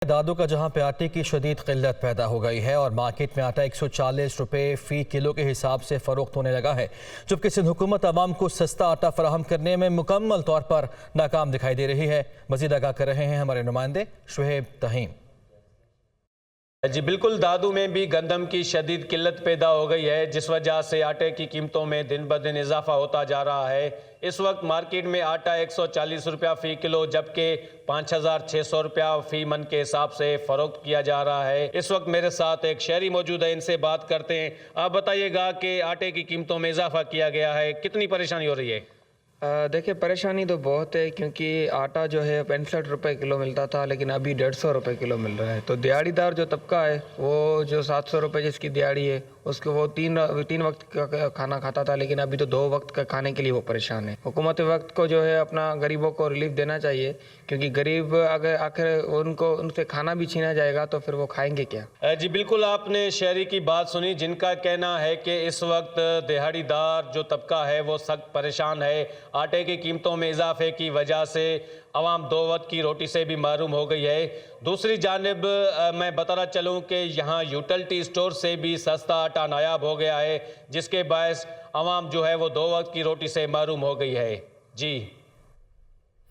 दादू का जहां पे आटे की शदीद किल्लत पैदा हो गई है और मार्केट में आटा 140 रुपए फी किलो के हिसाब से फरोख्त होने लगा है, जबकि सिंध हुकूमत आवाम को सस्ता आटा फराहम करने में मुकम्मल तौर पर नाकाम दिखाई दे रही है। मजीद आगाह कर रहे हैं हमारे नुमाइंदे शुहेब तहीम। जी बिल्कुल, दादू में भी गंदम की शदीद किल्लत पैदा हो गई है, जिस वजह से आटे की कीमतों में दिन ब दिन इजाफा होता जा रहा है। इस वक्त मार्केट में आटा 140 रुपया फ़ी किलो जबकि 5,600 रुपया फ़ी मन के हिसाब से फ़रोख्त किया जा रहा है। इस वक्त मेरे साथ एक शहरी मौजूद है, इनसे बात करते हैं। आप बताइएगा कि आटे की कीमतों में इजाफा किया गया है, कितनी परेशानी हो रही है? देखिए, परेशानी तो बहुत है क्योंकि आटा जो है 65 रुपये किलो मिलता था, लेकिन अभी 150 रुपये किलो मिल रहा है। तो दिहाड़ीदार जो तबका है वो जो 700 रुपये जिसकी दिहाड़ी है उसको वो तीन वक्त का खाना खाता था, लेकिन अभी तो 2 वक्त का खाने के लिए वो परेशान है। हुकूमत वक्त को जो है अपना गरीबों को रिलीफ देना चाहिए, क्योंकि गरीब अगर आखिर उनसे खाना भी छीना जाएगा तो फिर वो खाएंगे क्या। जी बिल्कुल, आपने शहरी की बात सुनी, जिनका कहना है कि इस वक्त दिहाड़ीदार जो तबका है वो सख्त परेशान है। आटे की कीमतों में इजाफे की वजह से आवाम 2 वक्त की रोटी से भी महरूम हो गई है। दूसरी जानिब मैं बताना चलूँ कि यहाँ यूटिलिटी स्टोर से भी सस्ता आटा नायाब हो गया है, जिसके बायस आवाम जो है वो 2 वक्त की रोटी से महरूम हो गई है। जी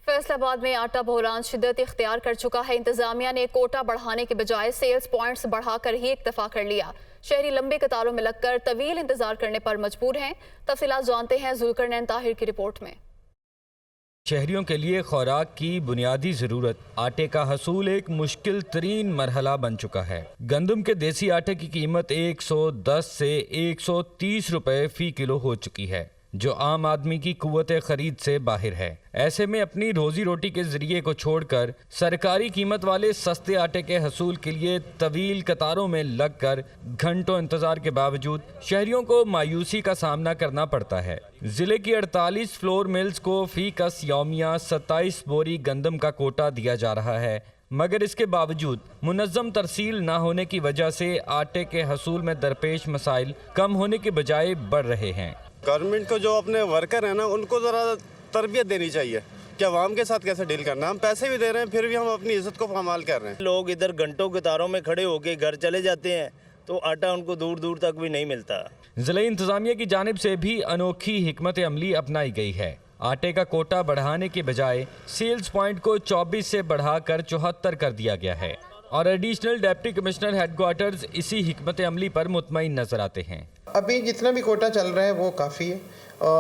फैसलाबाद में आटा बहरान शिद्दत इख्तियार कर चुका है। इंतजामिया ने कोटा बढ़ाने के बजाय सेल्स पॉइंट्स बढ़ाकर ही इक्तफा कर लिया। शहरी लंबी कतारों में लगकर तवील इंतजार करने पर मजबूर हैं। तफसीलात जानते हैं जुल्करनैन ताहिर की रिपोर्ट में। शहरियों के लिए खुराक की बुनियादी ज़रूरत आटे का हसूल एक मुश्किल तरीन मरहला बन चुका है। गंदम के देसी आटे की कीमत 110 से 130 रुपए फ़ी किलो हो चुकी है, जो आम आदमी की कुव्वत खरीद से बाहर है। ऐसे में अपनी रोजी रोटी के जरिए को छोड़कर सरकारी कीमत वाले सस्ते आटे के हसूल के लिए तवील कतारों में लगकर घंटों इंतजार के बावजूद शहरियों को मायूसी का सामना करना पड़ता है। जिले की 48 फ्लोर मिल्स को फी कस यौमिया 27 बोरी गंदम का कोटा दिया जा रहा है, मगर इसके बावजूद मुनज़्ज़म तरसील ना होने की वजह से आटे के हसूल में दरपेश मसाइल कम होने के बजाय बढ़ रहे हैं। गवर्नमेंट को जो अपने वर्कर हैं ना, उनको ज़रा तरबियत देनी चाहिए कि आवाम के साथ कैसे डील करना है। हम पैसे भी दे रहे हैं, फिर भी हम अपनी इज्जत को पामाल कर रहे हैं। लोग इधर घंटों कतारों में खड़े होकर घर चले जाते हैं तो आटा उनको दूर दूर तक भी नहीं मिलता। ज़िला इंतज़ामिया की जानिब से भी अनोखी हिकमत अमली अपनाई गई है। आटे का कोटा बढ़ाने के बजाय सेल्स पॉइंट को 24 से बढ़ाकर 74 कर दिया गया है और एडिशनल डिप्टी कमिश्नर हेडक्वार्टर्स इसी हिकमत अमली पर मुतमईन नजर आते हैं। अभी जितना भी कोटा चल रहा है वो काफ़ी है।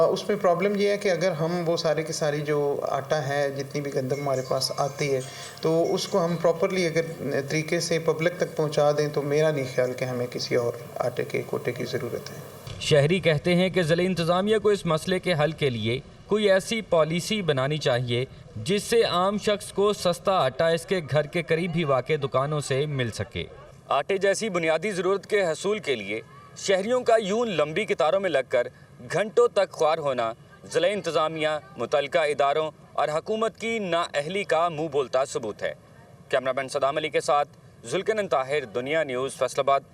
उसमें प्रॉब्लम ये है कि अगर हम वो सारे की सारी जो आटा है, जितनी भी गंदम हमारे पास आती है, तो उसको हम प्रॉपरली अगर तरीके से पब्लिक तक पहुंचा दें तो मेरा नहीं ख्याल कि हमें किसी और आटे के कोटे की ज़रूरत है। शहरी कहते हैं कि ज़िला इंतज़ामिया को इस मसले के हल के लिए कोई ऐसी पॉलिसी बनानी चाहिए जिससे आम शख्स को सस्ता आटा इसके घर के करीब ही वाक़े दुकानों से मिल सके। आटे जैसी बुनियादी ज़रूरत के हसूल के लिए शहरियों का यूं लंबी कतारों में लगकर घंटों तक ख्वार होना ज़िला इंतज़ामिया, मुतल्लिका इदारों और हुकूमत की नाअहली का मुँह बोलता सबूत है। कैमरामैन सदाम अली के साथ जुल्करनैन ताहिर, दुनिया न्यूज़, फैसलाबाद।